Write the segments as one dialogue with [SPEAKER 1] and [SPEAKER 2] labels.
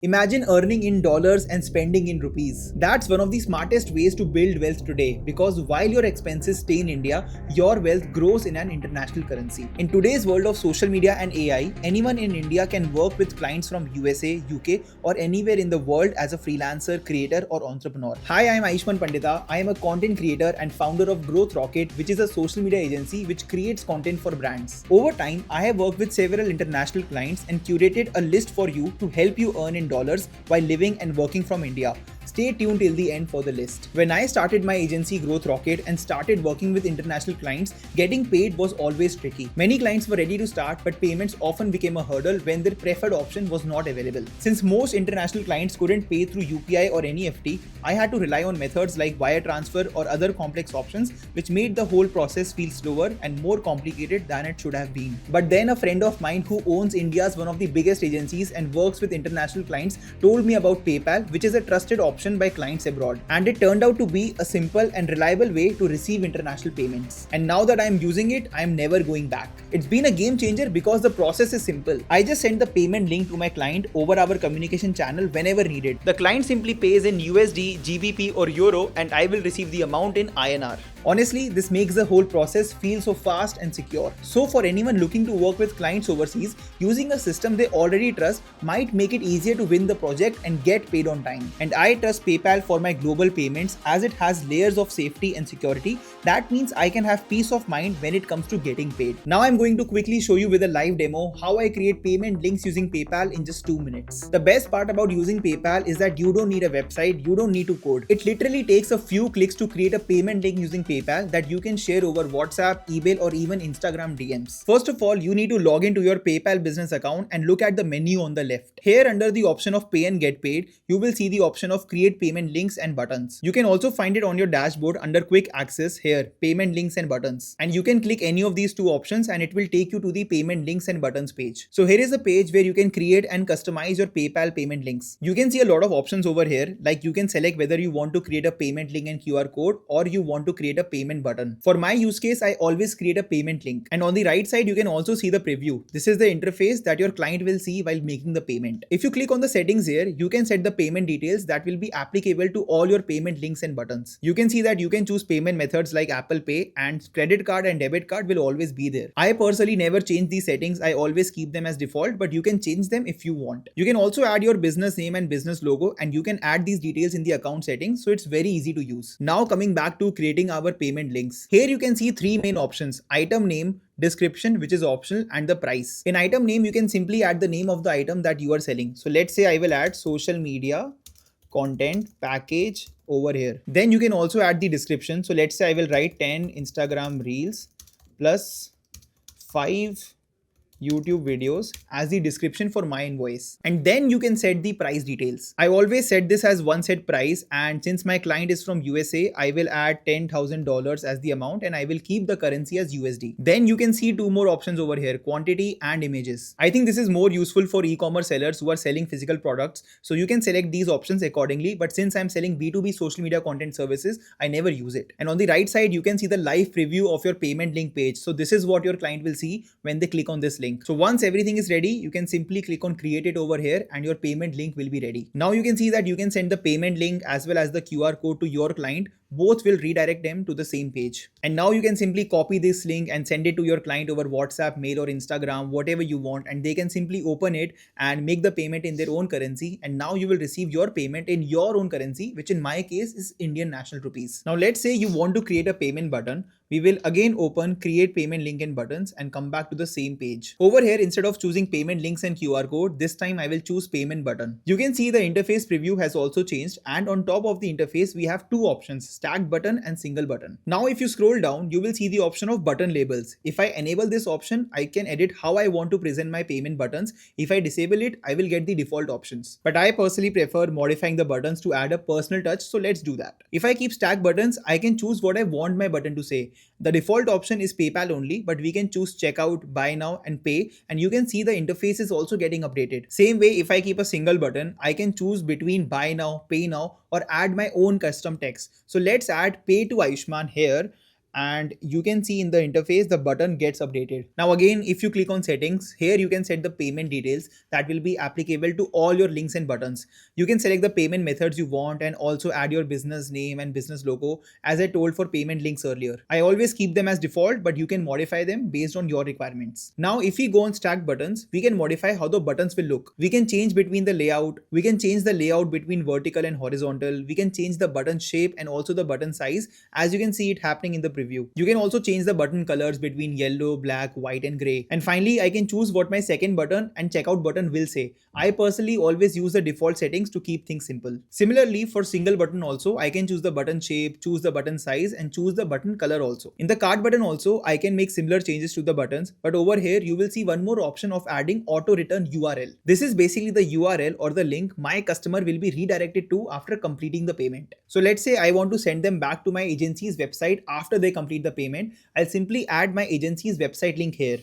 [SPEAKER 1] Imagine earning in dollars and spending in rupees. That's one of the smartest ways to build wealth today because while your expenses stay in India, your wealth grows in an international currency. In today's world of social media and AI, anyone in India can work with clients from USA, UK, or anywhere in the world as a freelancer, creator, or entrepreneur. Hi, I am Ayushman Pandita. I am a content creator and founder of Growth Rocket, which is a social media agency which creates content for brands. Over time, I have worked with several international clients and curated a list for you to help you earn in dollars while living and working from India. Stay tuned till the end for the list. When I started my agency Growth Rocket and started working with international clients, getting paid was always tricky. Many clients were ready to start, but payments often became a hurdle when their preferred option was not available. Since most international clients couldn't pay through UPI or NEFT, I had to rely on methods like wire transfer or other complex options, which made the whole process feel slower and more complicated than it should have been. But then a friend of mine who owns India's one of the biggest agencies and works with international clients told me about PayPal, which is a trusted option by clients abroad, and it turned out to be a simple and reliable way to receive international payments. And now that I am using it, I am never going back. It's been a game changer because the process is simple. I just send the payment link to my client over our communication channel whenever needed. The client simply pays in USD, GBP, or Euro, and I will receive the amount in INR. Honestly, this makes the whole process feel so fast and secure. So for anyone looking to work with clients overseas, using a system they already trust might make it easier to win the project and get paid on time. And I trust PayPal for my global payments as it has layers of safety and security. That means I can have peace of mind when it comes to getting paid. Now I'm going to quickly show you with a live demo how I create payment links using PayPal in just 2 minutes. The best part about using PayPal is that you don't need a website, you don't need to code. It literally takes a few clicks to create a payment link using PayPal that you can share over WhatsApp, email, or even Instagram DMs. First of all, you need to log into your PayPal business account and look at the menu on the left. Here under the option of pay and get paid, you will see the option of create payment links and buttons. You can also find it on your dashboard under quick access here, payment links and buttons. And you can click any of these two options and it will take you to the payment links and buttons page. So here is a page where you can create and customize your PayPal payment links. You can see a lot of options over here, like you can select whether you want to create a payment link and QR code or you want to create a payment button. For my use case, I always create a payment link. And on the right side, you can also see the preview. This is the interface that your client will see while making the payment. If you click on the settings here, you can set the payment details that will be applicable to all your payment links and buttons. You can see that you can choose payment methods like Apple Pay, and credit card and debit card will always be there. I personally never change these settings. I always keep them as default, but you can change them if you want. You can also add your business name and business logo, and you can add these details in the account settings, so it's very easy to use. Now coming back to creating our payment links. Here you can see three main options: item name, description, which is optional, and the price. In item name, you can simply add the name of the item that you are selling. So let's say I will add social media content package over here. Then you can also add the description. So let's say I will write 10 Instagram reels plus 5 YouTube videos as the description for my invoice. And then you can set the price details. I always set this as one set price, and since my client is from USA, I will add $10,000 as the amount and I will keep the currency as USD. Then you can see two more options over here, quantity and images. I think this is more useful for e-commerce sellers who are selling physical products. So you can select these options accordingly, but since I'm selling B2B social media content services, I never use it. And on the right side, you can see the live preview of your payment link page. So this is what your client will see when they click on this link. So once everything is ready, you can simply click on create it over here and your payment link will be ready. Now you can see that you can send the payment link as well as the QR code to your client. Both will redirect them to the same page. And now you can simply copy this link and send it to your client over WhatsApp, mail, or Instagram, whatever you want, and they can simply open it and make the payment in their own currency. And now you will receive your payment in your own currency, which in my case is Indian National Rupees. Now let's say you want to create a payment button. We will again open create payment link and buttons and come back to the same page. Over here, instead of choosing payment links and QR code, this time I will choose payment button. You can see the interface preview has also changed, and on top of the interface, we have two options: stacked button and single button. Now if you scroll down, you will see the option of button labels. If I enable this option, I can edit how I want to present my payment buttons. If I disable it, I will get the default options. But I personally prefer modifying the buttons to add a personal touch, so let's do that. If I keep stacked buttons, I can choose what I want my button to say. The default option is PayPal only, but we can choose checkout, buy now, and pay, and you can see the interface is also getting updated. Same way, if I keep a single button, I can choose between buy now, pay now, or add my own custom text. So let's add pay to Ayushman here, and you can see in the interface the button gets updated. Now again, if you click on settings, here you can set the payment details that will be applicable to all your links and buttons. You can select the payment methods you want and also add your business name and business logo as I told for payment links earlier. I always keep them as default, but you can modify them based on your requirements. Now if we go on stack buttons, we can modify how the buttons will look. We can change between the layout, we can change the layout between vertical and horizontal, we can change the button shape and also the button size as you can see it happening in the preview. You can also change the button colors between yellow, black, white and grey. And finally, I can choose what my second button and checkout button will say. I personally always use the default settings to keep things simple. Similarly, for single button also, I can choose the button shape, choose the button size and choose the button color also. In the cart button also, I can make similar changes to the buttons, but over here you will see one more option of adding auto return URL. This is basically the URL or the link my customer will be redirected to after completing the payment. So let's say I want to send them back to my agency's website after they complete the payment. I'll simply add my agency's website link here,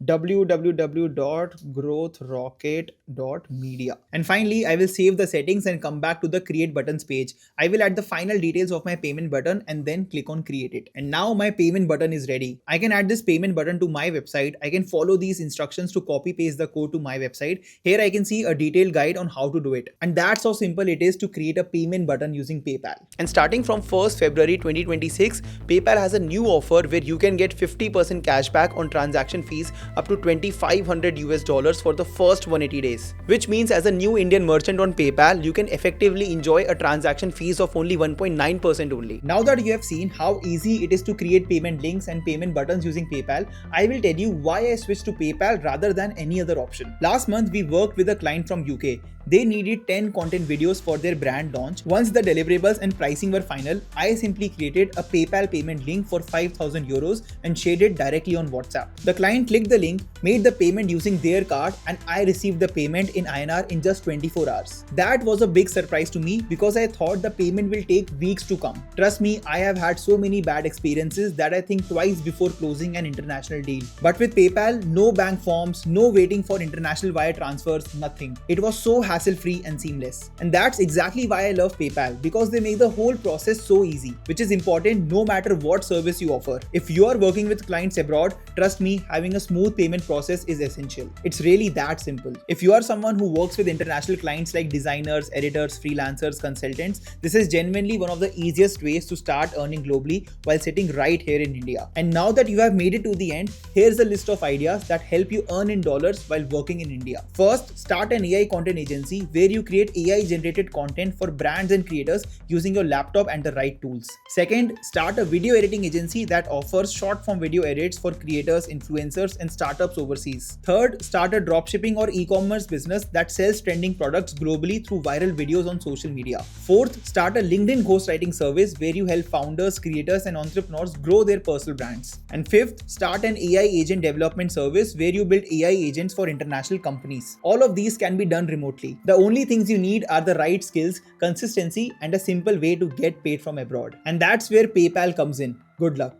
[SPEAKER 1] www.growthrocket.media. And finally, I will save the settings and come back to the create buttons page. I will add the final details of my payment button and then click on create it. And now my payment button is ready. I can add this payment button to my website. I can follow these instructions to copy paste the code to my website. Here I can see a detailed guide on how to do it. And that's how simple it is to create a payment button using PayPal. And starting from 1st February 2026, PayPal has a new offer where you can get 50% cashback on transaction fees up to $2,500 for the first 180 days. Which means as a new Indian merchant on PayPal, you can effectively enjoy a transaction fees of only 1.9% only. Now that you have seen how easy it is to create payment links and payment buttons using PayPal, I will tell you why I switched to PayPal rather than any other option. Last month, we worked with a client from UK. They needed 10 content videos for their brand launch. Once the deliverables and pricing were final, I simply created a PayPal payment link for 5,000 euros and shared it directly on WhatsApp. The client clicked the link, made the payment using their card, and I received the payment in INR in just 24 hours. That was a big surprise to me because I thought the payment will take weeks to come. Trust me, I have had so many bad experiences that I think twice before closing an international deal. But with PayPal, no bank forms, no waiting for international wire transfers, nothing. It was so hassle-free and seamless. And that's exactly why I love PayPal, because they make the whole process so easy, which is important no matter what service you offer. If you are working with clients abroad, trust me, having a smooth payment process is essential. It's really that simple. If you are someone who works with international clients like designers, editors, freelancers, consultants, this is genuinely one of the easiest ways to start earning globally while sitting right here in India. And now that you have made it to the end, here's a list of ideas that help you earn in dollars while working in India. First, start an AI content agency where you create AI generated content for brands and creators using your laptop and the right tools. Second, start a video editing agency that offers short form video edits for creators, influencers and startups overseas. Third, start a dropshipping or e-commerce business that sells trending products globally through viral videos on social media. Fourth, start a LinkedIn ghostwriting service where you help founders, creators and entrepreneurs grow their personal brands. And fifth, start an AI agent development service where you build AI agents for international companies. All of these can be done remotely. The only things you need are the right skills, consistency, and a simple way to get paid from abroad. And that's where PayPal comes in. Good luck.